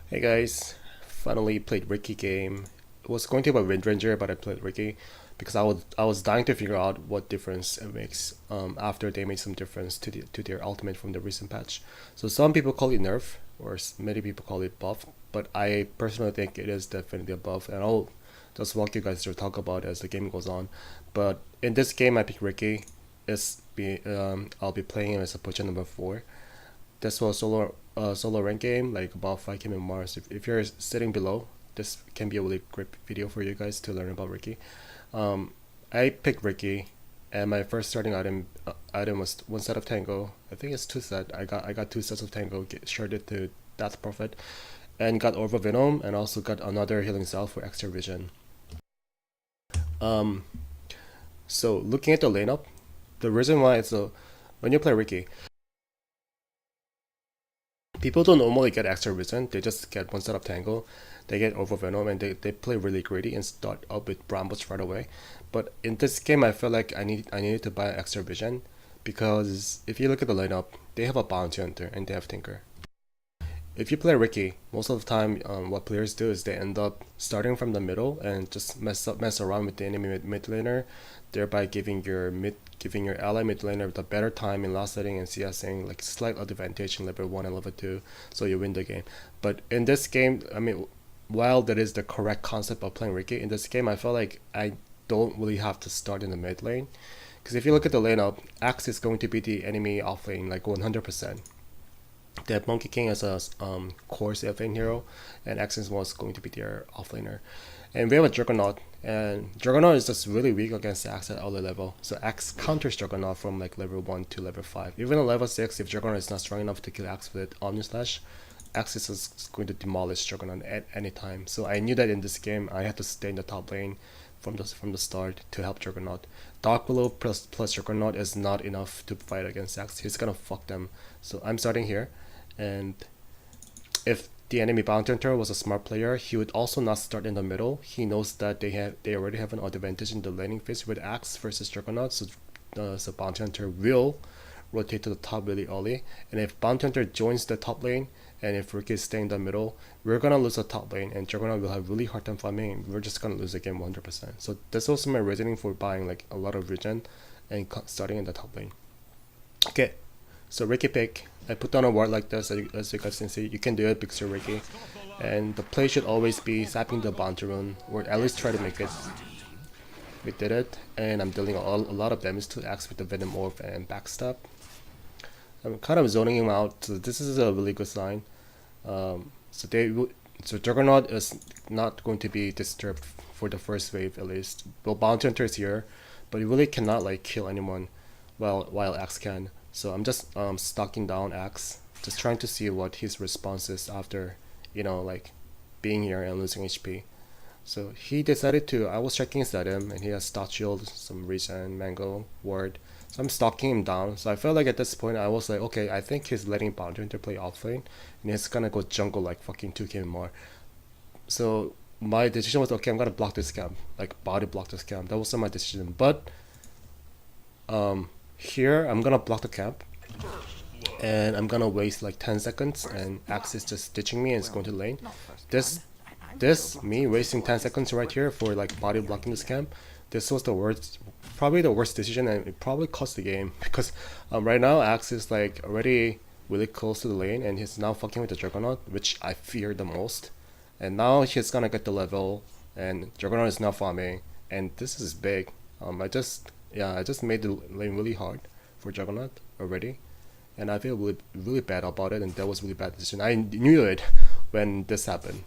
Hey guys, finally played Riki game. It was going to be a Wind Ranger, but I played Riki because I was dying to figure out what difference it makes after they made some difference to their ultimate from the recent patch. So some people call it nerf, or many people call it buff, but I personally think it is definitely a buff, and I'll just walk you guys through talk about it as the game goes on. But in this game, I pick Riki. I'll be playing him as a position number 4. This was solo rank game like above 5 in Mars. If you're sitting below, this can be a really great video for you guys to learn about Riki. I picked Riki, and my first starting item was one set of Tango. I think it's two set. I got two sets of Tango. Shared it to Death Prophet, and got Orb of Venom, and also got another healing cell for extra vision. Um, so looking at the lineup, the reason why it's a when you play Riki, people don't normally get extra vision, they just get one set of Tango, they get over Venom, and they play really greedy and start up with Brambles right away. But in this game, I feel like I needed to buy extra vision because if you look at the lineup, they have a Bounty Hunter and they have Tinker. If you play Riki, most of the time, what players do is they end up starting from the middle and just mess around with the enemy mid laner, thereby giving your ally mid laner the better time in last setting and CSing like slight advantage in level 1 and level 2, so you win the game. But in this game, I mean, while that is the correct concept of playing Riki, in this game I feel like I don't really have to start in the mid lane. Because if you look at the lineup, Axe is going to be the enemy off lane like 100%. They have Monkey King as a core safe lane hero, and Axis was going to be their offlaner. And we have a Juggernaut, and Juggernaut is just really weak against Axe at early level. So Axe counters Juggernaut from like level 1 to level 5. Even at level 6, if Juggernaut is not strong enough to kill Axe with Omni Slash, Axis is going to demolish Juggernaut at any time. So I knew that in this game I had to stay in the top lane from the start to help Juggernaut. Dark Willow plus Juggernaut is not enough to fight against Axe. He's gonna fuck them. So I'm starting here. And if the enemy Bounty Hunter was a smart player, he would also not start in the middle. He knows that they already have an advantage in the laning phase with Axe versus Juggernaut, so Bounty Hunter will rotate to the top really early. And if Bounty Hunter joins the top lane, and if Riki is staying in the middle, we're gonna lose the top lane, and Juggernaut will have really hard time farming. We're just gonna lose the game 100%. So that's also my reasoning for buying like a lot of regen and starting in the top lane. Okay, so Riki pick. I put down a ward like this, as you guys can see. You can do it because you're Riki. And the play should always be sapping the Bounty Rune, or at least try to make it. We did it, and I'm dealing a lot of damage to Axe with the Venom Orb and Backstab. I'm kind of zoning him out, so this is a really good sign. So Juggernaut is not going to be disturbed for the first wave at least. Well, Bounty Hunter is here, but he really cannot like kill anyone while Axe can. So I'm just stalking down Axe, just trying to see what his response is after, like being here and losing HP. So he decided to, I was checking his item and he has Stout Shield, some Regen, Mango, Ward. So I'm stalking him down. So I felt like at this point I was like, okay, I think he's letting Bounty Hunter play offlane and he's gonna go jungle like fucking 2k more. So my decision was, okay, I'm gonna block this camp, like body block this camp. That was my decision. But here I'm gonna block the camp and I'm gonna waste like 10 seconds and Axe is just ditching me and it's going to lane. This me wasting 10 seconds right here for like body blocking this camp, this was the worst, probably the worst decision, and it probably cost the game because right now Axe is like already really close to the lane and he's now fucking with the Juggernaut, which I fear the most. And now he's gonna get the level and Juggernaut is now farming, and this is big. I just made the lane really hard for Juggernaut already, and I feel really bad about it, and that was really bad decision. I knew it when this happened.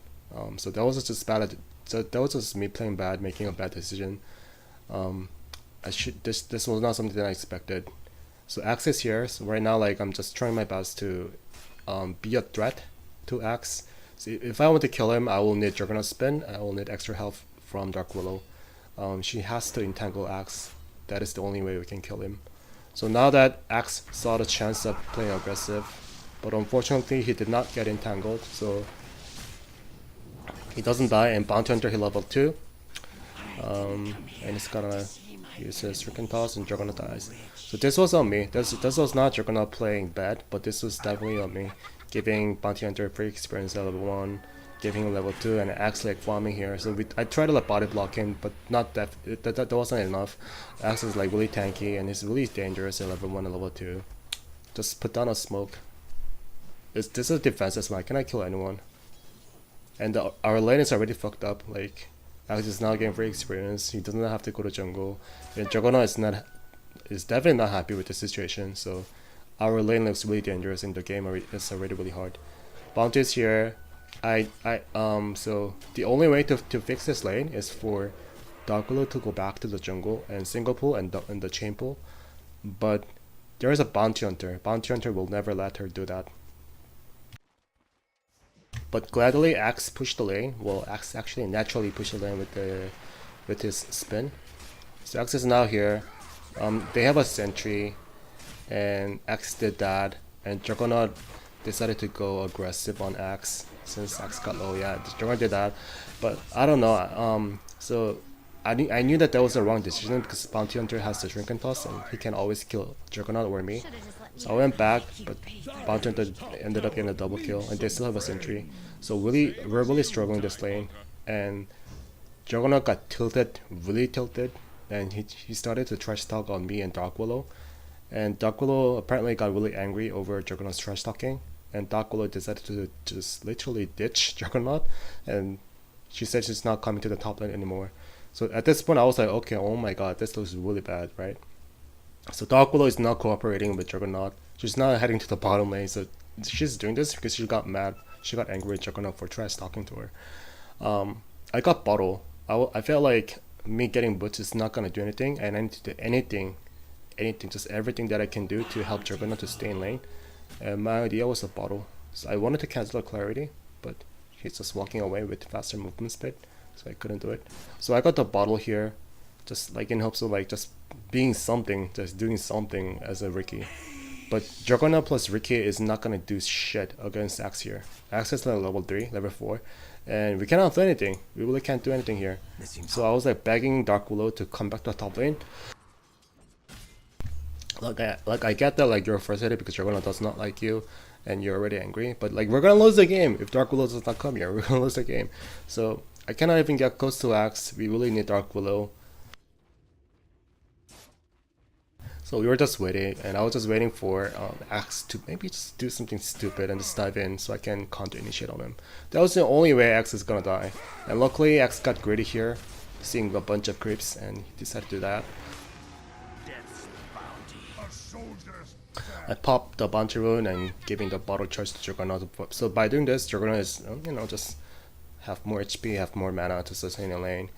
So that was just bad. So that was just me playing bad, making a bad decision. This was not something that I expected. So Axe is here. So right now, like I'm just trying my best to be a threat to Axe. So if I want to kill him, I will need Juggernaut spin. I will need extra health from Dark Willow. She has to entangle Axe. That is the only way we can kill him. So now that Axe saw the chance of playing aggressive, but unfortunately he did not get entangled, so he doesn't die, and Bounty Hunter he level 2. And he's gonna use his Freaking Toss and Juggernaut dies. So this was on me. This was not Juggernaut playing bad, but this was definitely on me. giving Bounty Hunter free experience at level 1, giving him level 2, and Axe like farming here. So I tried to like body block him, but not that wasn't enough. Axe is like really tanky and he's really dangerous at level 1 and level 2. Just put down a smoke. This is a defensive man, I cannot kill anyone. And our lane is already fucked up, like Axe is now getting free experience, he doesn't have to go to jungle. And Juggernaut is definitely not happy with the situation, so our lane looks really dangerous and the game is already really hard. Bounty is here. So the only way to fix this lane is for Dark Willow to go back to the jungle and single pull and the chain pull. But there is a Bounty Hunter. Bounty Hunter will never let her do that. But gladly Axe pushed the lane. Well, Axe actually naturally pushed the lane with his spin. So Axe is now here. They have a sentry, and Axe did that, and Juggernaut decided to go aggressive on Axe since Axe got low. Yeah, Juggernaut did that, but I don't know. So I knew that was the wrong decision because Bounty Hunter has the Shrink and Toss and he can always kill Juggernaut or me. So I went back, but Bounty Hunter ended up getting a double kill, and they still have a sentry. So we're really struggling this lane, and Juggernaut got tilted, really tilted, and he started to trash talk on me and Dark Willow. And Dark Willow apparently got really angry over Juggernaut's trash talking, and Dark Willow decided to just literally ditch Juggernaut, and she said she's not coming to the top lane anymore. So at this point I was like, okay, oh my god, this looks really bad, right? So Dark Willow is not cooperating with Juggernaut. She's not heading to the bottom lane, so she's doing this because she got mad. She got angry at Juggernaut for trash talking to her. I got bottle. I felt like me getting boots is not gonna do anything, and I need to do anything, just everything that I can do to help Juggernaut to stay in lane. And my idea was a bottle. So I wanted to cancel the clarity, but he's just walking away with faster movement speed, so I couldn't do it. So I got the bottle here, just like in hopes of like just being something, just doing something as a Riki. But Juggernaut plus Riki is not gonna do shit against Axe here. Axe is like level 3, level 4, and we cannot do anything. We really can't do anything here. So I was like begging Dark Willow to come back to the top lane. Like I get that like you're frustrated because Juggernaut does not like you and you're already angry, but like we're gonna lose the game if Dark Willow does not come here. We're gonna lose the game. So I cannot even get close to Axe. We really need Dark Willow. So we were just waiting, and I was just waiting for Axe to maybe just do something stupid and just dive in so I can counter initiate on him. That was the only way Axe is gonna die. And luckily Axe got greedy here, seeing a bunch of creeps, and he decided to do that. I popped the bounty rune and giving the bottle charge to Juggernaut. So by doing this, Juggernaut is, just have more HP, have more mana to sustain a lane.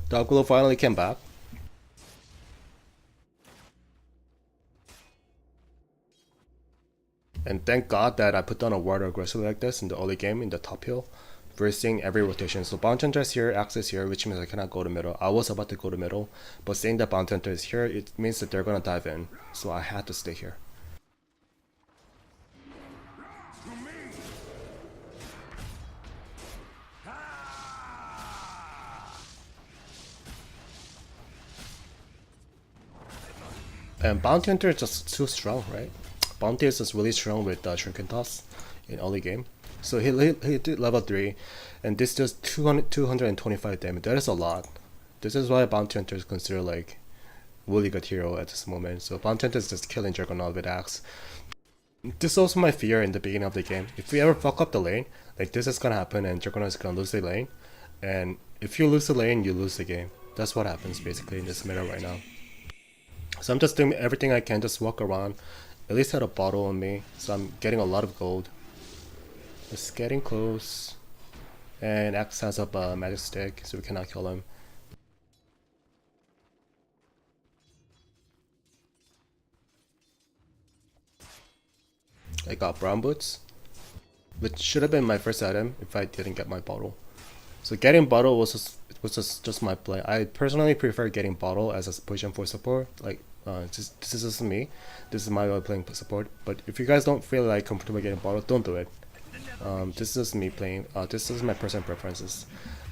Dark Willow finally came back. And thank god that I put down a ward aggressively like this in the early game in the top hill, versing every rotation. So Bounty Hunter is here, Axe is here, which means I cannot go to middle. I was about to go to middle, but seeing that Bounty Hunter is here, it means that they're gonna dive in. So I had to stay here. And Bounty Hunter is just too strong, right? Bounty is just really strong with Shrink and Toss in early game. So he did level 3, and this does 225 damage. That is a lot. This is why Bounty Hunter is considered like really good hero at this moment. So Bounty Hunter is just killing Juggernaut with Axe. This is also my fear in the beginning of the game. If we ever fuck up the lane, like this is gonna happen and Juggernaut is gonna lose the lane. And if you lose the lane, you lose the game. That's what happens basically in this meta right now. So I'm just doing everything I can, just walk around. At least had a bottle on me, so I'm getting a lot of gold. Just getting close. And Axe has up a magic stick, so we cannot kill him. I got brown boots, which should have been my first item if I didn't get my bottle. So getting bottle was just my play. I personally prefer getting bottle as a position for support. Like this is just me. This is my way of playing support. But if you guys don't feel like comfortable getting bottle, don't do it. This is me playing. This is my personal preferences.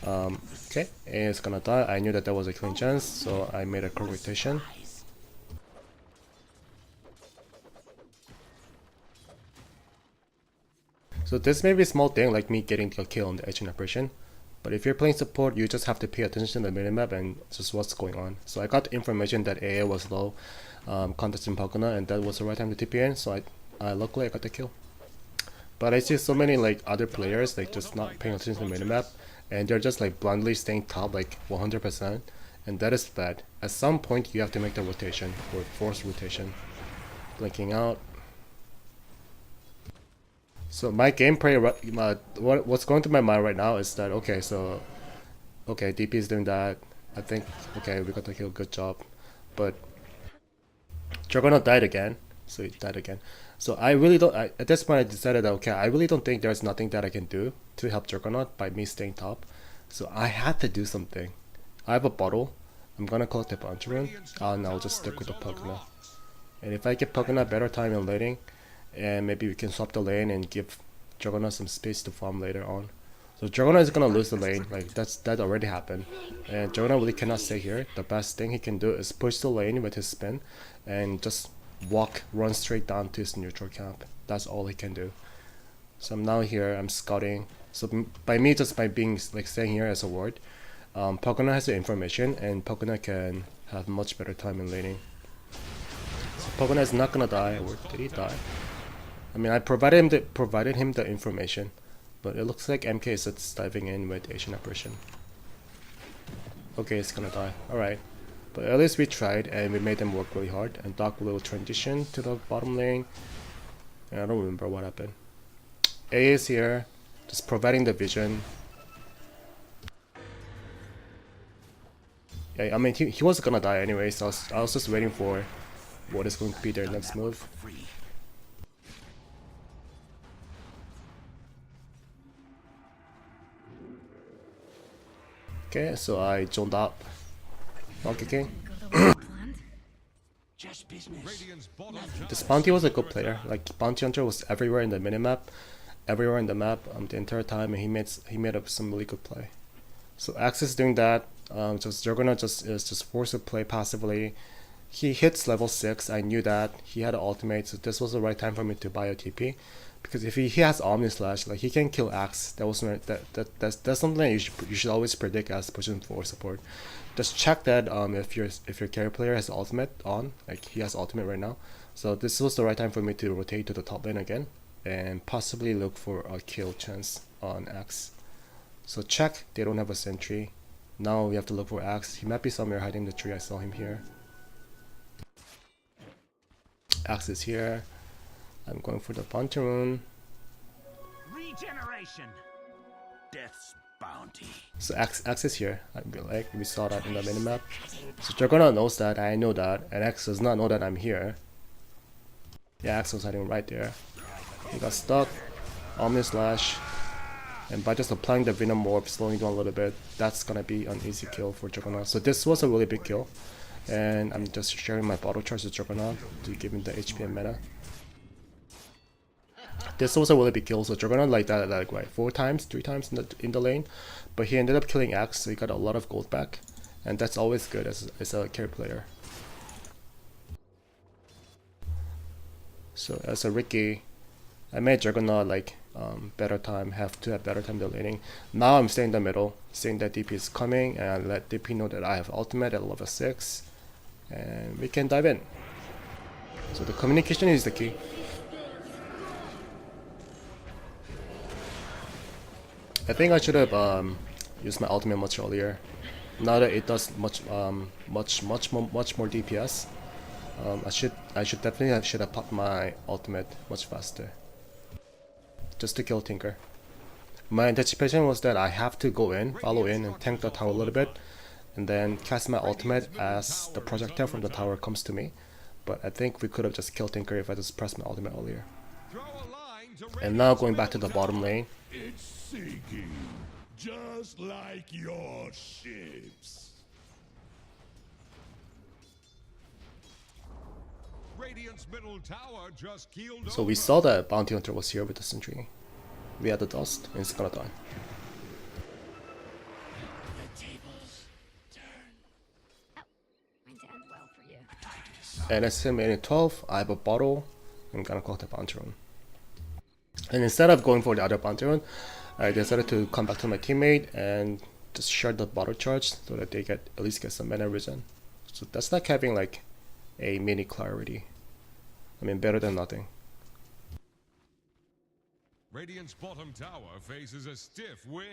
Okay, and it's gonna die. I knew that was a clean chance, so I made a quick rotation. So this may be a small thing like me getting a kill on the edge in operation, but if you're playing support, you just have to pay attention to the minimap and just what's going on. So I got the information that AA was low, contest in Pagana, and that was the right time to TP in, so luckily I got the kill. But I see so many like other players like just not paying attention to the minimap, and they're just like blindly staying top like 100%, and that is bad. At some point you have to make the rotation, or force rotation. Blinking out. So my gameplay, what's going through my mind right now is that okay, so okay, DP is doing that. I think okay, we got the kill, good job. But Juggernaut died again, so he died again. So I really don't. At this point, I decided that okay, I really don't think there's nothing that I can do to help Juggernaut by me staying top. So I had to do something. I have a bottle. I'm gonna collect the bunch rune, and I'll just stick with the Pugna. And if I get Pugna better time in laning, and maybe we can swap the lane and give Juggernaut some space to farm later on. So Juggernaut is gonna lose the lane, like that already happened. And Juggernaut really cannot stay here. The best thing he can do is push the lane with his spin and just run straight down to his neutral camp. That's all he can do. So I'm now here, I'm scouting. So by me, just by being like staying here as a ward, Pugna has the information and Pugna can have much better time in laning. So Pugna is not gonna die, or did he die? I mean, I provided him the information, but it looks like MK is just diving in with Asian apparition. Okay, it's gonna die. Alright. But at least we tried and we made them work really hard, and Doc will transition to the bottom lane. And I don't remember what happened. A is here, just providing the vision. Yeah, I mean, he was gonna die anyway, so I was just waiting for what is going to be their next move. Okay, so I zoned up. Monkey King. This Bounty was a good player. Like Bounty Hunter was everywhere in the minimap, everywhere in the map the entire time, and he made up some really good play. So Axe is doing that. Just Juggernaut is just forced to play passively. He hits level 6. I knew that he had an ultimate, so this was the right time for me to buy a TP. Because if he has Omni Slash, like he can kill Axe. That's something that you should always predict as pushing for support. Just check that if your carry player has ultimate on, like he has ultimate right now. So this was the right time for me to rotate to the top lane again and possibly look for a kill chance on Axe. So check, they don't have a sentry. Now we have to look for Axe. He might be somewhere hiding in the tree. I saw him here. Axe is here. I'm going for the Bounty rune. Regeneration. Death's bounty. So Axe is here. I feel like we saw that in the minimap. So Juggernaut knows that, I know that, and Axe does not know that I'm here. Yeah, Axe was hiding right there. He got stuck. Omni Slash. And by just applying the Venom Orb, slowing down a little bit, that's gonna be an easy kill for Juggernaut. So this was a really big kill. And I'm just sharing my bottle charge with Juggernaut to give him the HP and meta. This was a really big kill, so Juggernaut like that like what, 3 times in the lane, but he ended up killing Axe, so he got a lot of gold back, and that's always good as a carry player. So as a Riki, I made Juggernaut like better time, have better time in the laning. Now I'm staying in the middle, saying that DP is coming, and I let DP know that I have ultimate at level 6, and we can dive in. So the communication is the key. I think I should have used my ultimate much earlier. Now that it does much more DPS, I should definitely have popped my ultimate much faster, just to kill Tinker. My anticipation was that I have to go in, follow in, and tank the tower a little bit, and then cast my ultimate as the projectile from the tower comes to me. But I think we could have just killed Tinker if I just pressed my ultimate earlier. And now going back to the bottom lane. It's sinking, just like your ships. Radiant's middle tower just keeled So we saw that Bounty Hunter was here with the sentry. We had the dust, and it's gonna die. The tables turn. Oh, went to end well for you. And as him in 12, I have a bottle. I'm gonna collect the Bounty rune. And instead of going for the other bounty run, I decided to come back to my teammate and just share the bottle charge so that they get at least get some mana regen. So that's like having like a mini clarity. I mean, better than nothing. Radiant's bottom tower faces a stiff wind.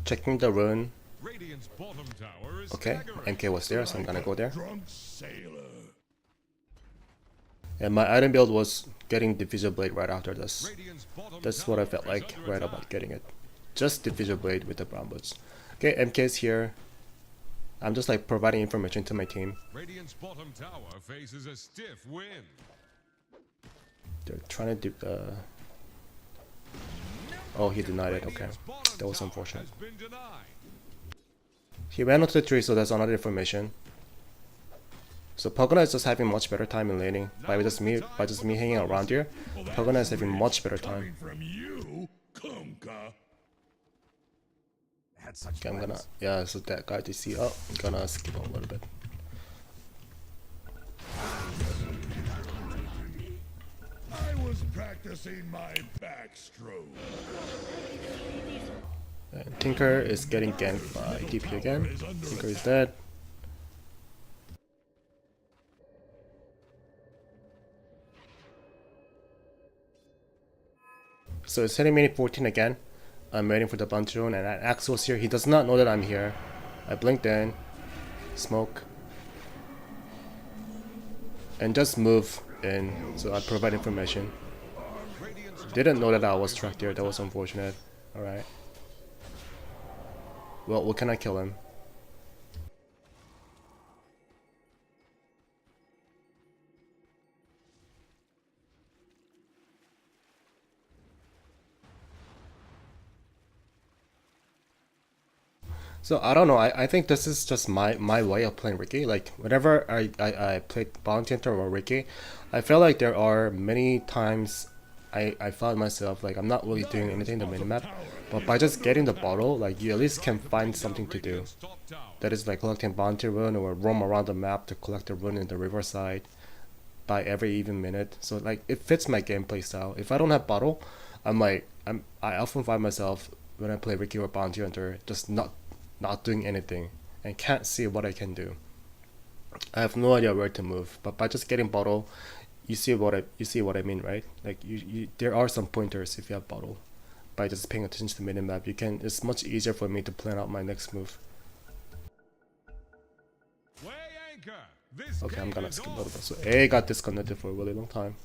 Checking the rune. Radiant's bottom tower is Okay, staggering. MK was there, so I'm gonna go there. Drunk sailor. And my item build was getting Diffuser Blade right after this. Radiant's bottom That's what I tower felt is like under right attack. about getting it. Just Diffuser Blade with the brown boots. Okay, MK's here. I'm just like providing information to my team. Radiant's bottom tower faces a stiff wind. They're trying to oh, he denied it. Okay, Radiant's bottom that was tower unfortunate. has been denied. He ran onto the tree, so that's another information. So Pogona is just having much better time in laning by just me hanging around here. Pogona is having much better time. Coming from you, Kumka. Had such Okay, I'm gonna plans. so that guy DC up. I'm gonna skip a little bit. I was practicing my backstroke. And Tinker is getting ganked by DP again. Tinker is dead. So it's hitting minute 14 again. I'm waiting for the bounty rune, and Axel's here. He does not know that I'm here. I blinked in. Smoke. And just move in, so I provide information. Radiant's Didn't know that I was tracked here. That was unfortunate. Alright. Well, what can I kill him? So I don't know. I think this is just my way of playing Riki. Like whenever I played Bounty Hunter or Riki, I feel like there are many times I found myself like I'm not really doing anything in the minimap, but by just getting the bottle, like you at least can find something to do. Radiant's top tower. That is like collecting bounty rune or roam around the map to collect the rune in the riverside by every even minute. So like it fits my gameplay style. If I don't have bottle, I often find myself when I play Riki or Bounty Hunter just not doing anything and can't see what I can do. I have no idea where to move, but by just getting bottle, you see what I mean, right? Like you there are some pointers if you have bottle. By just paying attention to the minimap, it's much easier for me to plan out my next move. Weigh anchor. This Okay, I'm game gonna is skip a on. little bit. So A got disconnected for a really long time.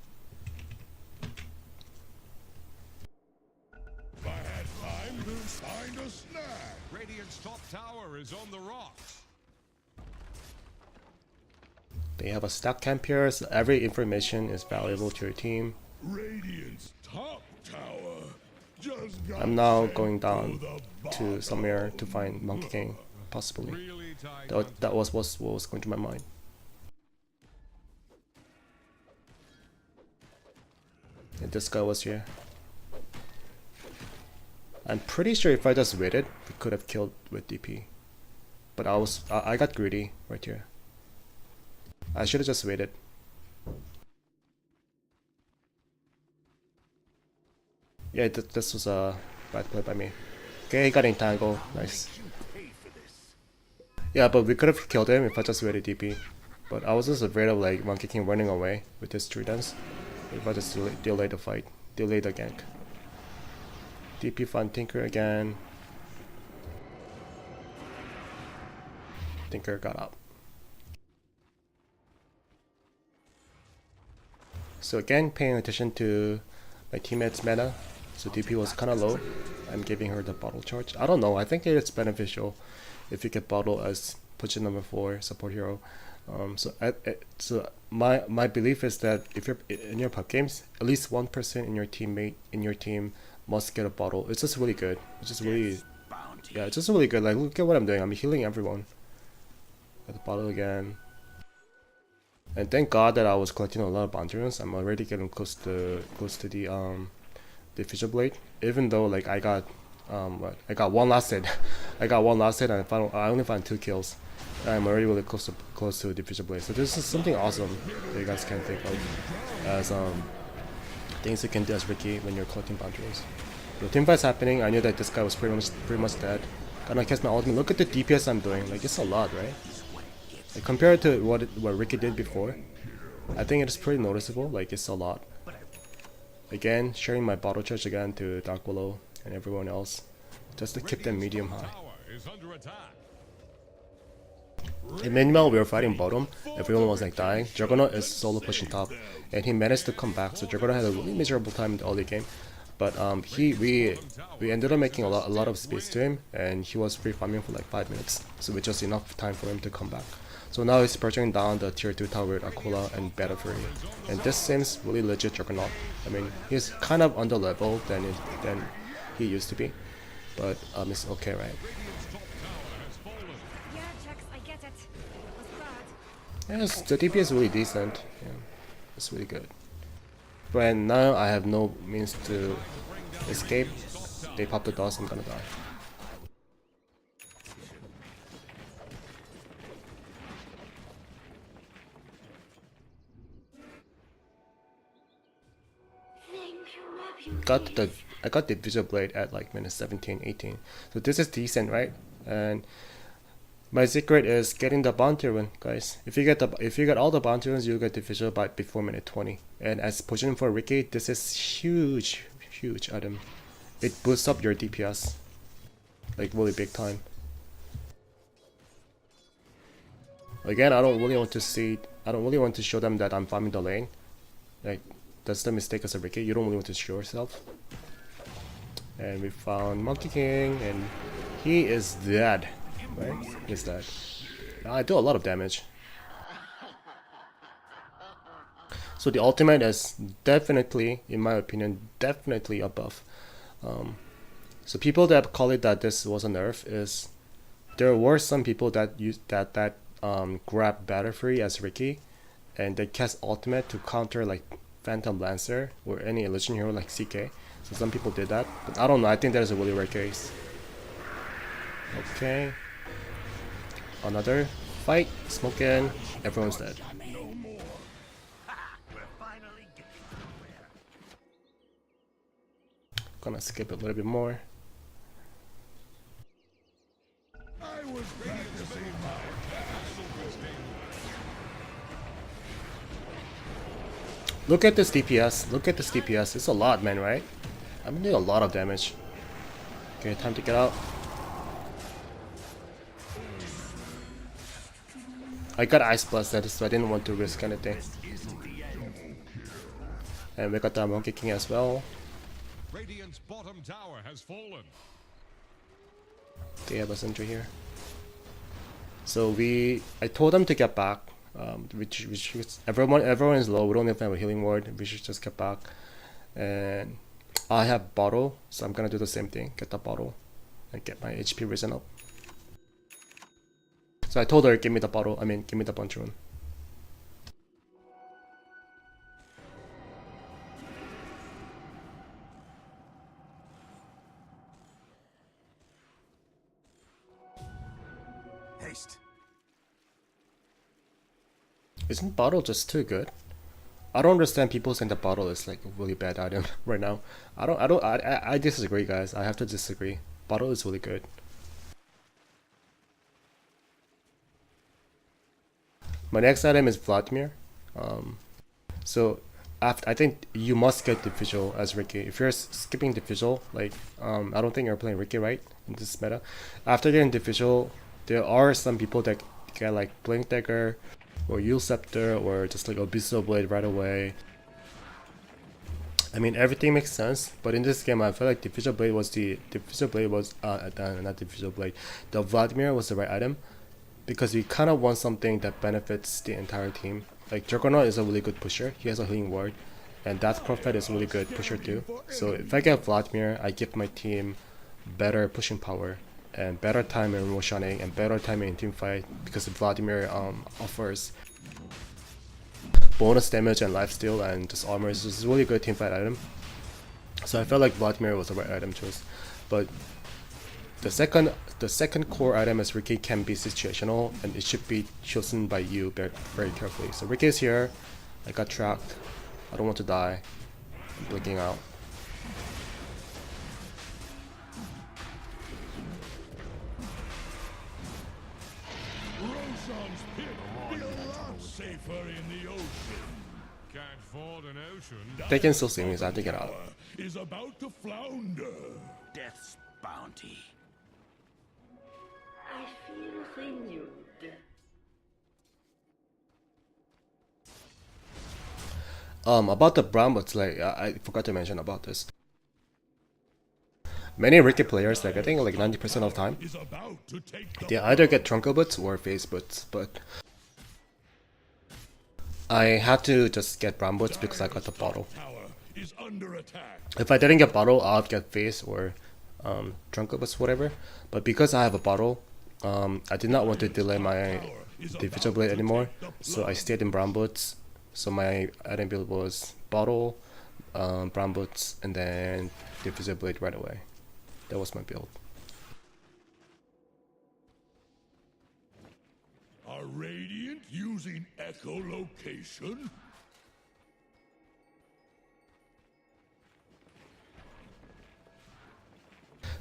If I had time to find a snack. Radiant's top tower is on the rocks. They have a stack camp here, so every information is valuable to your team. Radiant's top tower just got I'm now sent going down the to bottom. somewhere to find Monkey King, possibly. Really tight. That was what was going through my mind. And this guy was here. I'm pretty sure if I just waited, we could have killed with DP. But I got greedy right here. I should have just waited. Yeah, this was a bad play by me. Okay, he got entangled. Nice. Yeah, but we could have killed him if I just waited DP. But I was just afraid of like Monkey King running away with his 3 dance. If I just delay the fight, delay the gank. DP find Tinker again. Tinker got up. So again, paying attention to my teammate's mana. So DP was kind of low. I'm giving her the bottle charge. I don't know. I think it's beneficial if you get bottle as position number 4 support hero. So my belief is that if you're in your pub games, at least one person in your team must get a bottle. It's just really good. It's just really Bounty. yeah, it's just really good. Like look at what I'm doing. I'm healing everyone. Got the bottle again. And thank God that I was collecting a lot of bounty runes. I'm already getting close to the Fisher Blade. Even though like I got one last hit. I got one last hit and I only found 2 kills. I'm already really close to a diffuser blade. So this is something awesome that you guys can think of as things you can do as Riki when you're collecting boundaries. The team fight's happening. I knew that this guy was pretty much dead. Gonna cast my ultimate. Look at the DPS I'm doing. Like, it's a lot, right? Like, compared to what Riki did before, I think it is pretty noticeable. Like, it's a lot. Again, sharing my bottle charge again to Dark Willow and everyone else, just to keep them medium high. Tower is under attack. And meanwhile, we were fighting bottom. Everyone was like dying. Juggernaut is solo pushing top, and he managed to come back. So Juggernaut had a really miserable time in the early game, but we ended up making a lot of space to him, and he was free farming for like 5 minutes, so which was enough time for him to come back. So now he's pressuring down the tier 2 tower with Aquila and Battle Fury, and this seems really legit Juggernaut. I mean, he's kind of under level than he used to be, but it's okay, right? Yeah, Jax, I get it. It was bad. Yes, the DP is really decent. Yeah, it's really good. But now I have no means to escape. They pop the dust, I'm gonna die. I got the Visual Blade at like minute 17, 18. So this is decent, right? And my secret is getting the bounty run, guys. If you get all the bounty runs, you get the visual by before minute 20. And as position for Riki, this is huge item. It boosts up your DPS, like really big time. Again, I don't really want to show them that I'm farming the lane. Like, that's the mistake as a Riki. You don't really want to show yourself. And we found Monkey King, and he is dead. Right? He's dead. I do a lot of damage. So the ultimate is definitely, in my opinion, definitely a buff. So people that call it that this was a nerf is there were some people that use that grab Battle Fury as Riki, and they cast ultimate to counter like Phantom Lancer or any illusion hero like CK. So some people did that, but I don't know. I think that is a really rare case. Okay. Another fight, smoke in, everyone's dead. Gonna skip a little bit more. I was practicing my Look at this DPS. Look at this DPS. It's a lot, man, right? I'm doing a lot of damage. Okay, time to get out. I got Ice Blasted, so I didn't want to risk anything. And we got the Monkey King as well. Radiant's bottom tower has fallen. They have a sentry here. So I told them to get back. Everyone is low. We don't even have a healing ward. We should just get back. And I have bottle, so I'm gonna do the same thing. Get the bottle and get my HP risen up. So I told her, give me the bottle. Give me the punch rune. Haste. Isn't bottle just too good? I don't understand people saying the bottle is like a really bad item right now. I disagree, guys. I have to disagree. Bottle is really good. My next item is Vladimir. So I think you must get the visual as Riki. If you're skipping the visual, like I don't think you're playing Riki right in this meta. After getting the visual, there are some people that get like Blink Dagger or Yule Scepter or just like Abyssal Blade right away. Everything makes sense, but in this game I feel like the Visual Blade was the Vladimir was the right item, because we kind of want something that benefits the entire team. Like Juggernaut is a really good pusher, he has a healing ward, and that Prophet is a really good pusher too. So if I get Vladimir, I give my team better pushing power and better time in motioning and better time in team fight, because Vladimir offers bonus damage and lifesteal and just armor. Is just a really good team fight item. So I felt like Vladimir was the right item choice. But the second core item is Riki can be situational and it should be chosen by you very, very carefully. So Riki is here. I got tracked. I don't want to die. I'm blinking out. Roshan's pit be a lot safer in the ocean. Can't ford an ocean. They can still see me, so I have to get out. Is about to flounder. Death's bounty. I feel renewed. About the Brambots, like I forgot to mention about this. Many Riki players, like I think like 90% of the time, Is about to take the they either get Trunko Boots or Face Boots, but I had to just get Brambots because I got the bottle. tower is under attack. If I didn't get bottle, I'd get Face or Trunko Boots, whatever. But because I have a bottle, I did not want to delay my Division Blade anymore, so I stayed in Brambots. So my item build was bottle, Brambots, and then Division Blade right away. That was my build. Are Radiant using echolocation?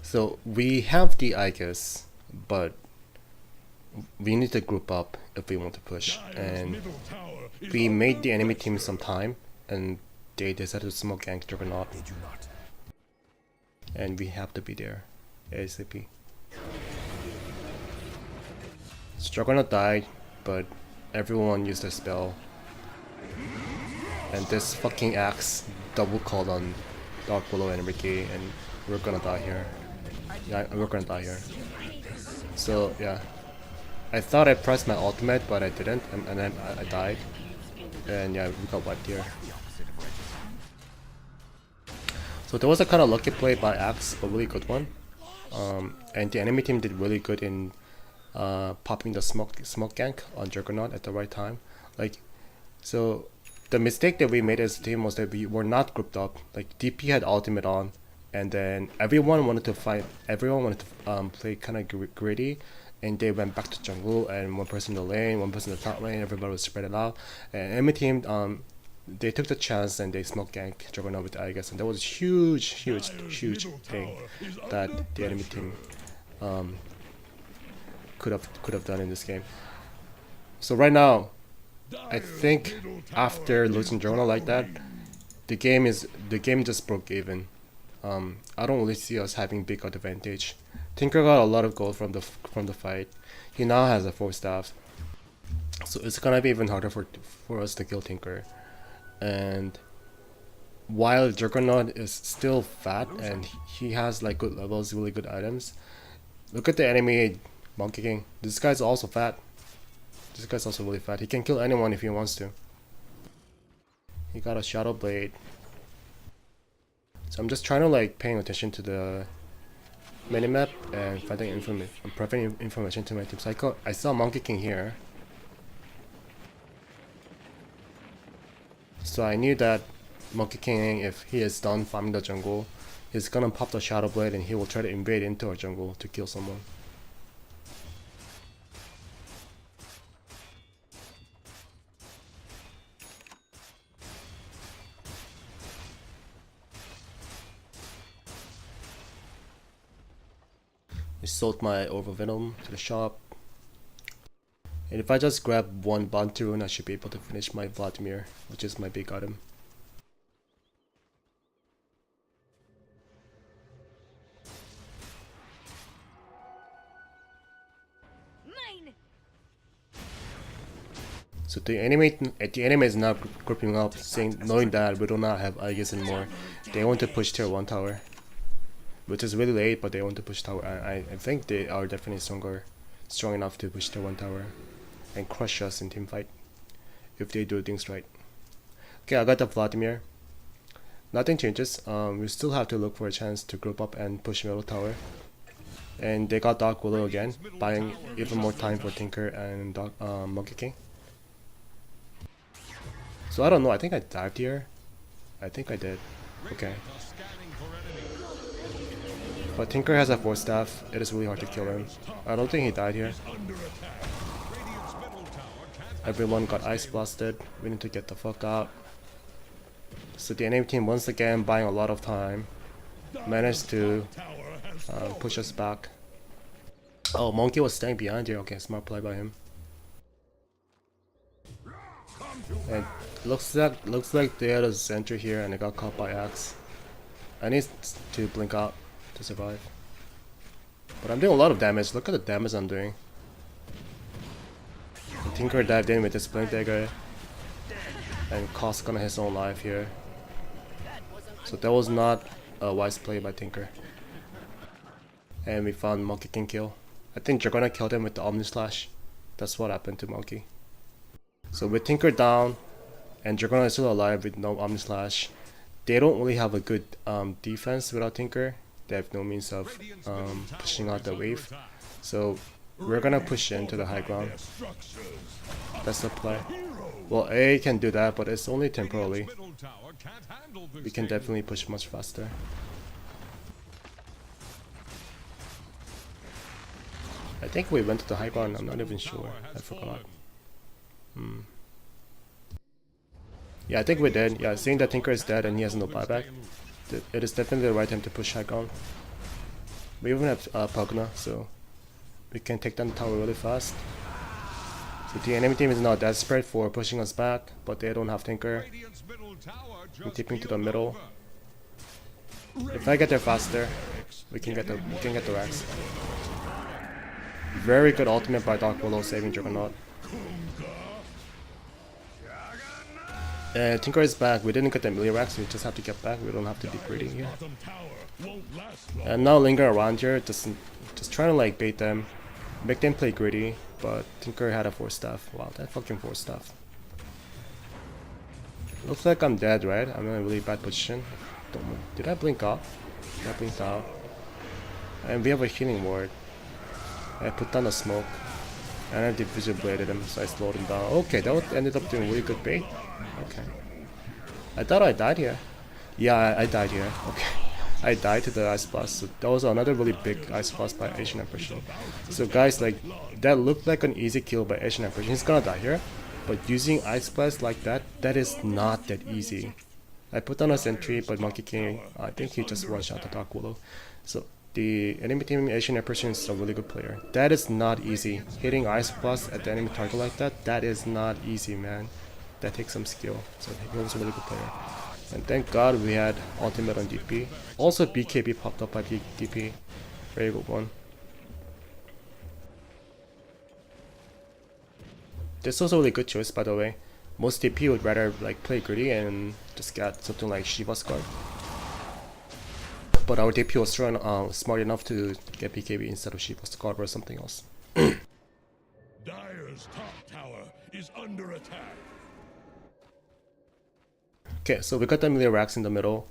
So we have the Aegis, but we need to group up if we want to push. Dire's And middle tower is we made under the enemy pressure. team some time, and they decided to smoke gank Juggernaut. They do not. And we have to be there ASAP. So Juggernaut died, but everyone used their spell. And this fucking axe double called on Dark Willow and Riki, and we're gonna die here. Yeah, we're gonna die here. So yeah, I thought I pressed my ultimate, but I didn't, and then I died. And yeah, we got wiped here. So there was a kind of lucky play by Axe, a really good one. And the enemy team did really good in popping the smoke gank on Juggernaut at the right time. Like, so the mistake that we made as a team was that we were not grouped up. Like DP had ultimate on, and then everyone wanted to fight. Everyone wanted to play kind of greedy, and they went back to jungle. And one person in the lane, one person in the top lane. Everybody was spread it out. And enemy team they took the chance and they smoke gank Juggernaut with Aegis, and that was a huge thing that the enemy team could have done in this game. So right now, I think after losing Juggernaut like that, the game just broke even. I don't really see us having big advantage. Tinker got a lot of gold from the fight. He now has a 4 staff, so it's gonna be even harder for us to kill Tinker. And while Juggernaut is still fat and he has like good levels, really good items, look at the enemy Monkey King. This guy's also fat. This guy's also really fat. He can kill anyone if he wants to. He got a Shadow Blade. So I'm just trying to like paying attention to the minimap and finding information, providing information to my team. So I saw Monkey King here. So I knew that Monkey King, if he is done farming the jungle, he's gonna pop the Shadow Blade and he will try to invade into our jungle to kill someone. I sold my Overvenom to the shop. And if I just grab one Bounty Rune, I should be able to finish my Vladimir, which is my big item. Mine. So the enemy is now grouping up, knowing that we do not have Aegis anymore. They want to push tier 1 tower, which is really late, but they want to push tower. I think they are definitely strong enough to push tier 1 tower and crush us in team fight if they do things right. Okay, I got the Vladimir. Nothing changes. We still have to look for a chance to group up and push middle tower. And they got Dark Willow again, buying even more time for Tinker and Monkey King. So I don't know, I think I dived here. I think I did. Okay. But Tinker has a 4 staff. It is really hard to kill him. I don't think he died here. Everyone got ice blasted. We need to get the fuck out. So the enemy team once again buying a lot of time. Managed to push us back. Oh, Monkey was staying behind here. Okay, smart play by him. And looks like they had a sentry here and it got caught by Axe. I need to blink out to survive. But I'm doing a lot of damage. Look at the damage I'm doing. The Tinker dived in with his blink dagger and cost on his own life here. So that was not a wise play by Tinker. And we found Monkey can kill. I think you're gonna kill them with the Omni Slash. That's what happened to Monkey. So with Tinker down and Dragona is still alive with no Omni Slash, they don't really have a good defense without Tinker. They have no means of pushing out the wave. So we're gonna push into the high ground. That's the play. Well, A can do that, but it's only temporarily. We can definitely push much faster. I think we went to the high ground, I'm not even sure. I forgot. Yeah, I think we did. Yeah, seeing that Tinker is dead and he has no buyback, it is definitely the right time to push high ground. We even have Pugna, so we can take down the tower really fast. So the enemy team is now desperate for pushing us back, but they don't have Tinker. I'm tipping to the middle. If I get there faster, we can get the Rex. Very good ultimate by Dark Willow saving Juggernaut. Tinker is back. We didn't get the melee Rex, we just have to get back. We don't have to be greedy here. And now linger around here, just trying to like bait them, make them play greedy. But Tinker had a 4 staff. Wow, that fucking 4 staff. Looks like I'm dead, right? I'm in a really bad position. Did I blink off? I blinked out. And we have a healing ward. I put down a smoke. And I division bladed him, so I slowed him down. Okay, that ended up doing really good bait. Okay. I thought I died here. Yeah, I died here. Okay. I died to the Ice Blast. So that was another really big Ice Blast by Asian Apparition. So guys, like, that looked like an easy kill by Asian Apparition. He's gonna die here. But using Ice Blast like that, that is not that easy. I put down a sentry, but Monkey King, I think he just one-shot the Dark Willow. So the enemy team Asian Apparition is a really good player. That is not easy. Hitting Ice Blast at the enemy target like that, that is not easy, man. That takes some skill. So he was a really good player. And thank God we had ultimate on DP. Also BKB popped up by DP. Very good one. This was a really good choice, by the way. Most DP would rather like play greedy and just get something like Shiva's Guard. But our DP was smart enough to get BKB instead of Shiva's Guard or something else. Dire's top tower is under attack. Okay, so we got the melee racks in the middle.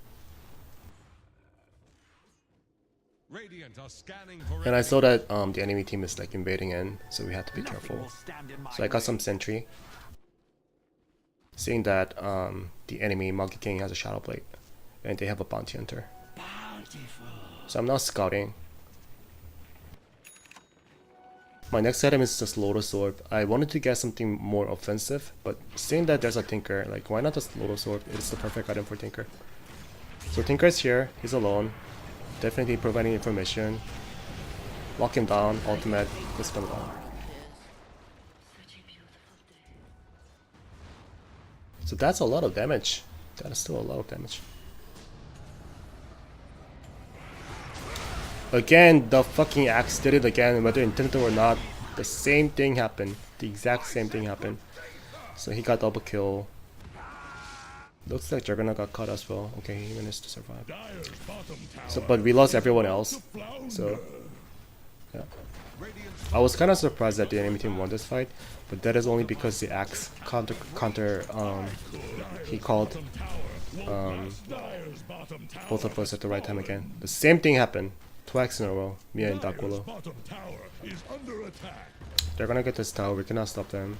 And I saw that the enemy team is like invading in, so we had to be careful. So I got some sentry. Seeing that the enemy Monkey King has a Shadow Blade and they have a Bounty Hunter. So I'm now scouting. My next item is just Lotus Orb. I wanted to get something more offensive, but seeing that there's a Tinker, like why not just Lotus Orb? It's the perfect item for Tinker. So Tinker is here, he's alone. Definitely providing information. Lock him down, ultimate, just come down. So that's a lot of damage. That is still a lot of damage. Again, the fucking Axe did it again, whether intended or not. The same thing happened. The exact same thing happened. So he got double kill. Looks like Juggernaut got caught as well. Okay, he managed to survive. So, but we lost everyone else. So, yeah. I was kind of surprised that the enemy team won this fight, but that is only because the Axe he called both of us at the right time again. The same thing happened. Twice in a row, me and Dark Willow. They're gonna get this tower, we cannot stop them.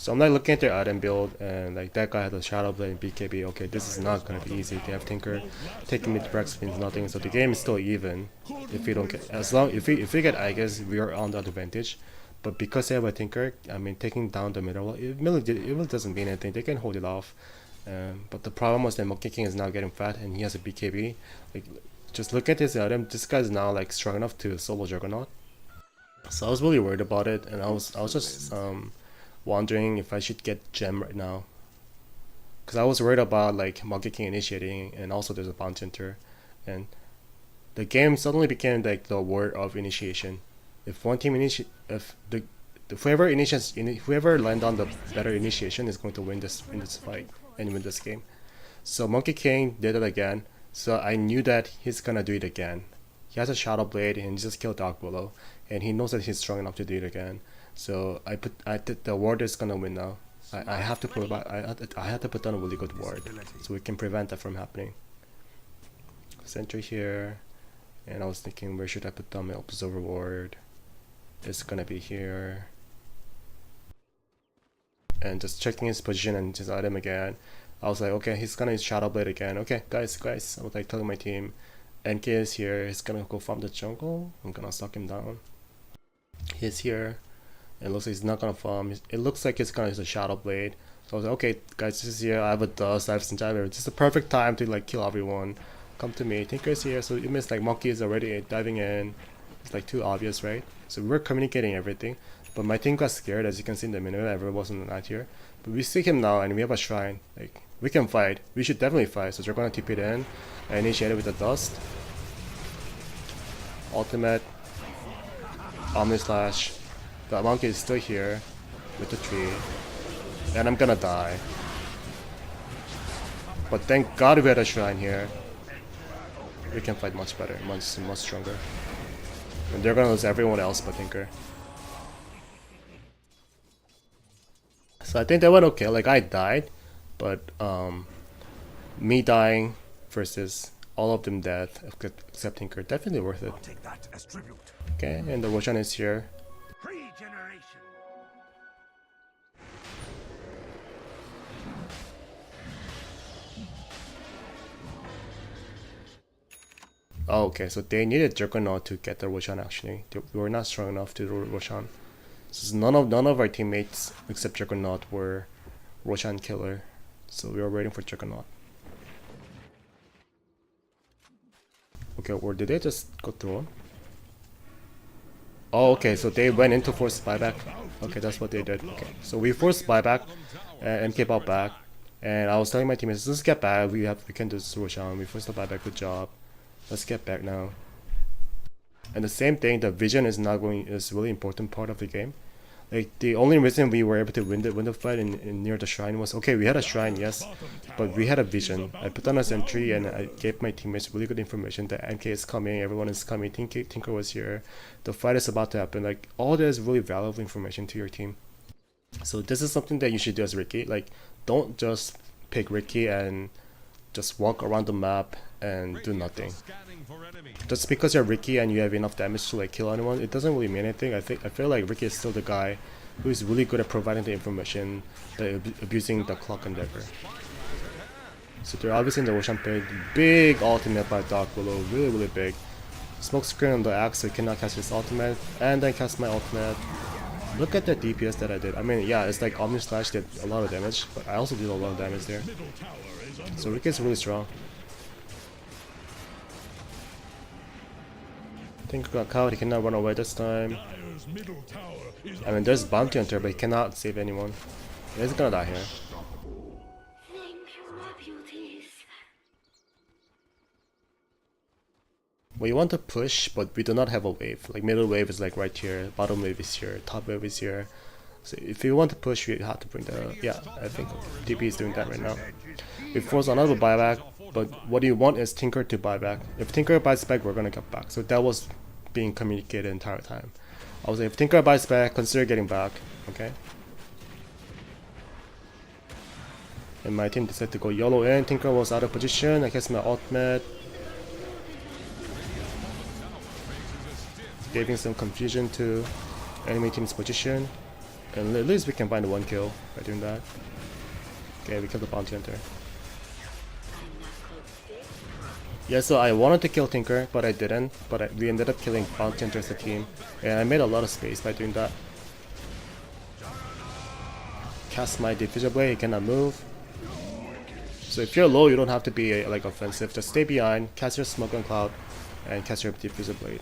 So I'm like looking at their item build, and like that guy has a Shadow Blade and BKB. Okay, this is not gonna be easy. They have Tinker, taking mid Rex means nothing. So the game is still even. If we don't get, as long if we get Aegis, we are on the advantage. But because they have a Tinker, I mean taking down the middle, it really doesn't mean anything. They can hold it off. But the problem was that Monkey King is now getting fat, and he has a BKB. Like, just look at this item. This guy's now like strong enough to solo Juggernaut. So I was really worried about it, and I was just wondering if I should get Gem right now, because I was worried about like Monkey King initiating, and also there's a Bounty Hunter, and the game suddenly became like the war of initiation. If one team if whoever land on the better initiation is going to win this in this fight and win this game. So Monkey King did it again. So I knew that he's gonna do it again. He has a Shadow Blade and he just killed Dark Willow, and he knows that he's strong enough to do it again. So I did the ward is gonna win now. I have to put I have to put down a really good ward so we can prevent that from happening. Sentry here, and I was thinking where should I put down my observer ward? It's gonna be here. And just checking his position and his item again. I was like, okay, he's gonna use Shadow Blade again. Okay, guys, I was like telling my team, NK is here. He's gonna go farm the jungle. I'm gonna suck him down. He's here. It looks like he's not gonna farm. It looks like he's gonna use a Shadow Blade. So I was like, okay, guys, this is here. I have a dust. I have some time. This is the perfect time to like kill everyone. Come to me. Tinker's here. So it means like Monkey is already diving in. It's like too obvious, right? So we were communicating everything. But my team got scared, as you can see in the minute. Everyone wasn't not here. But we see him now, and we have a shrine. Like, we can fight. We should definitely fight. So we're gonna TP it in. I initiate it with the dust. Ultimate. Omni Slash. The monkey is still here with the tree. And I'm gonna die. But thank God we had a shrine here. We can fight much better, much stronger. And they're gonna lose everyone else but Tinker. So I think that went okay. Like, I died, but me dying versus all of them dead except Tinker, definitely worth it. I'll take that as tribute. Okay, and the Roshan is here. Regeneration. Oh, okay, so they needed Juggernaut to get the Roshan actually. We were not strong enough to do Roshan. So none of our teammates except Juggernaut were Roshan killer. So we were waiting for Juggernaut. Okay, or did they just go through him? Oh, okay, so they went into forced buyback. Okay, that's what they did. Okay, so we forced buyback and MK bought back. And I was telling my teammates, let's get back. We can do this Roshan. We forced the buyback. Good job. Let's get back now. And the same thing, the vision is really important part of the game. Like, the only reason we were able to win the fight in near the shrine was, okay, we had a shrine, yes, but we had a vision. I put on a sentry and I gave my teammates really good information that NK is coming, everyone is coming, Tinker was here, the fight is about to happen. Like, all that is really valuable information to your team. So this is something that you should do as Riki. Like, don't just pick Riki and just walk around the map and do nothing. Just because you're Riki and you have enough damage to like kill anyone, it doesn't really mean anything. I feel like Riki is still the guy who is really good at providing the information, abusing the clock and dagger. So they're obviously in the Roshan pit. Big ultimate by Dark Willow, really big. Smoke screen on the axe so he cannot cast his ultimate, and then cast my ultimate. Look at the DPS that I did. I mean, yeah, it's like Omni Slash did a lot of damage, but I also did a lot of damage there. So Riki is really strong. I think got caught, he cannot run away this time. I mean, there's Bounty Hunter, but he cannot save anyone. He's gonna die here. Thank you, my beauties. We want to push, but we do not have a wave. Like, middle wave is like right here, bottom wave is here, top wave is here. So if you want to push, we have to bring the... Yeah, I think DP is doing that right now. We force another buyback, but what you want is Tinker to buy back. If Tinker buys back, we're gonna get back. So that was being communicated the entire time. I was like, if Tinker buys back, consider getting back, okay? And my team decided to go YOLO in. Tinker was out of position. I guess my ultimate. Giving some confusion to enemy team's position. And at least we can find one kill by doing that. Okay, we killed the bounty hunter. Yeah, so I wanted to kill Tinker, but I didn't. But we ended up killing bounty hunter as a team. And I made a lot of space by doing that. Cast my diffuser blade, he cannot move. So if you're low, you don't have to be like offensive. Just stay behind, cast your smoke on cloud, and cast your diffuser blade.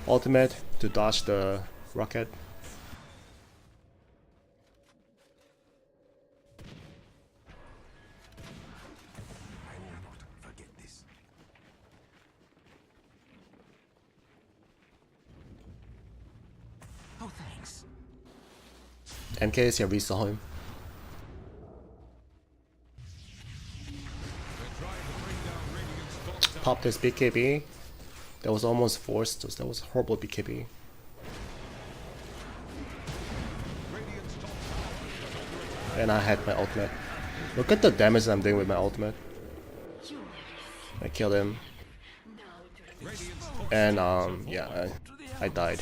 Ultimate to dodge the rocket. I will not forget this. Oh, thanks. MKs, yeah, we saw him. Pop this BKB. That was almost forced. That was horrible BKB. And I had my ultimate. Look at the damage I'm doing with my ultimate. I killed him. And yeah, I died.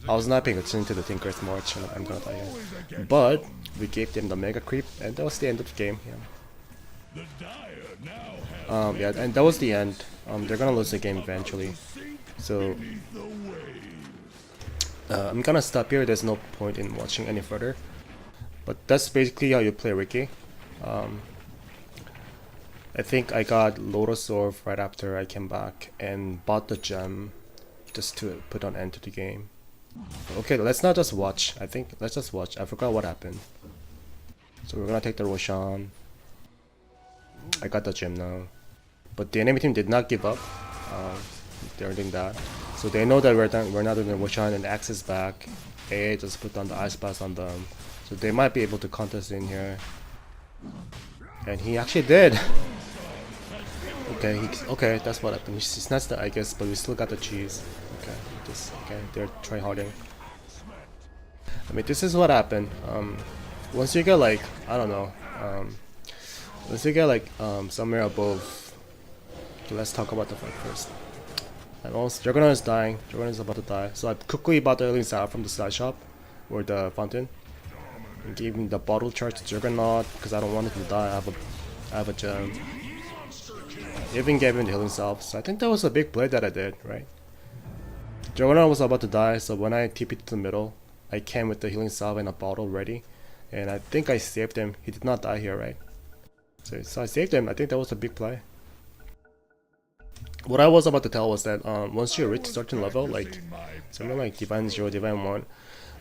I was not paying attention to the Tinker's March, and I'm gonna die here. But we gave them the mega creep, and that was the end of the game. Yeah. Yeah, and that was the end. They're gonna lose the game eventually. So I'm gonna stop here. There's no point in watching any further. But that's basically how you play Riki. I think I got Lotus Orb right after I came back and bought the gem just to put an end to the game. Okay, let's not just watch. Let's just watch. I forgot what happened. So we're gonna take the Roshan. I got the gem now. But the enemy team did not give up. They're doing that. So they know that we're not doing the Roshan, and Axe is back. AA just put down the Ice Blast on them. So they might be able to contest in here. And he actually did! Okay, that's what happened. He snatched the, I guess, but we still got the cheese. Okay, they're tryharding. I mean, this is what happened. Once you get like, I don't know, once you get like somewhere above, okay, let's talk about the fight first. And also, Juggernaut is dying. Juggernaut is about to die. So I quickly bought the healing salve from the side shop, or the fountain, and gave him the bottle charge to Juggernaut because I don't want him to die. I have a gem. Even gave him the healing salve. So I think that was a big play that I did, right? Juggernaut was about to die, so when I TP'd to the middle, I came with the healing salve and a bottle ready, and I think I saved him. He did not die here, right? So I saved him. I think that was a big play. What I was about to tell was that once you reach a certain level, like something like Divine 0, Divine 1,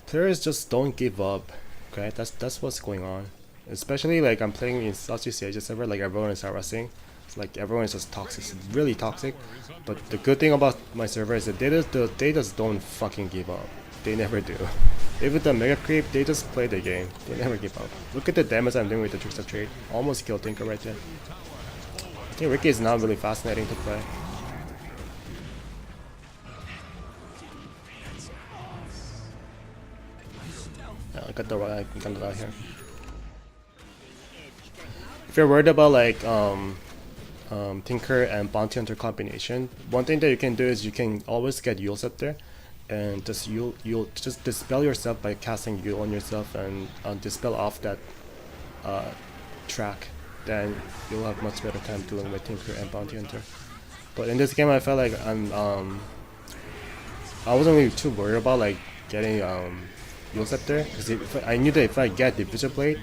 players just don't give up. Okay, that's what's going on. Especially like I'm playing in Southeast Asia server, like everyone is harassing. It's like everyone is just toxic, it's really toxic. But the good thing about my server is that they just don't fucking give up. They never do. Even the mega creep, they just play the game. They never give up. Look at the damage I'm doing with the Trickster trade. Almost killed Tinker right there. I think Riki is now really fascinating to play. Yeah, I got the right out here. If you're worried about like Tinker and Bounty Hunter combination, one thing that you can do is you can always get Yules up there, and just you'll just dispel yourself by casting Yule on yourself and dispel off that track. Then you'll have much better time dealing with Tinker and Bounty Hunter. But in this game, I felt like I wasn't really too worried about like getting Yules up there, because I knew that if I get the Diffuser Blade,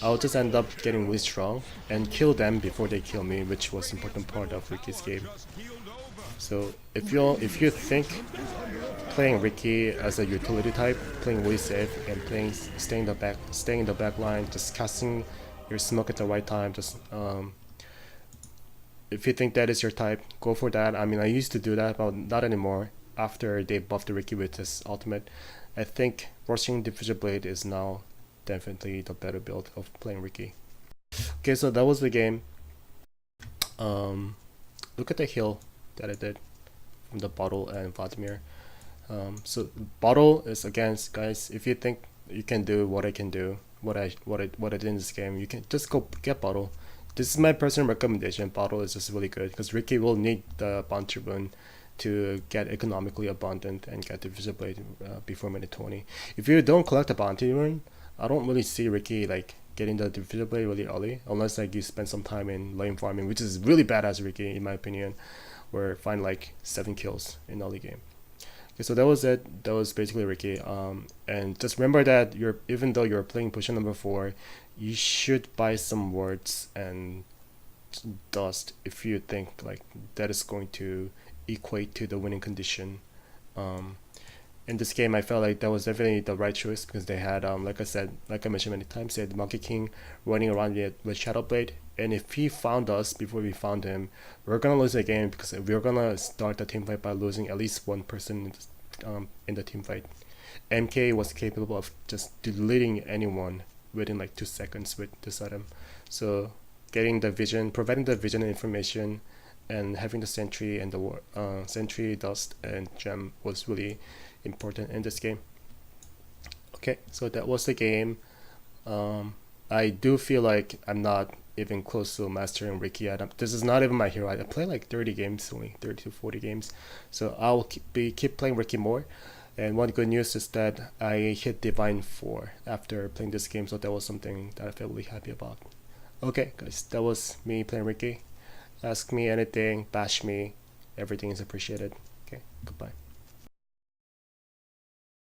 I'll just end up getting really strong and kill them before they kill me, which was an important part of Riki's game. So if you think playing Riki as a utility type, playing really safe and staying in the back line, just casting your smoke at the right time, just if you think that is your type, go for that. I mean, I used to do that, but not anymore. After they buffed the Riki with his ultimate, I think rushing Diffuser Blade is now definitely the better build of playing Riki. Okay, so that was the game. Look at the heal that I did from the bottle and Vladimir. So bottle is, again, guys, if you think you can do what I can do, what I did in this game, you can just go get bottle. This is my personal recommendation. Bottle is just really good because Riki will need the bounty rune to get economically abundant and get the Visible Blade before minute 20. If you don't collect the bounty rune, I don't really see Riki like getting the Visible Blade really early, unless like you spend some time in lane farming, which is really bad as Riki in my opinion, or find like 7 kills in early game. Okay, so that was it. That was basically Riki. And just remember that even though you're playing position number 4, you should buy some wards and dust if you think like that is going to equate to the winning condition. In this game, I felt like that was definitely the right choice because they had, like I mentioned many times, they had Monkey King running around with Shadow Blade, and if he found us before we found him, we're gonna lose the game because we're gonna start the team fight by losing at least one person in the team fight. MK was capable of just deleting anyone within like 2 seconds with this item, so getting the vision, providing the vision and information, and having the sentry and the sentry, dust, and gem was really important in this game. Okay, so that was the game. I do feel like I'm not even close to mastering Riki yet. This is not even my hero. I play like 30 games, only 30 to 40 games. So I'll keep playing Riki more. And one good news is that I hit Divine 4 after playing this game, so that was something that I felt really happy about. Okay, guys, that was me playing Riki. Ask me anything, bash me, everything is appreciated. Okay, goodbye.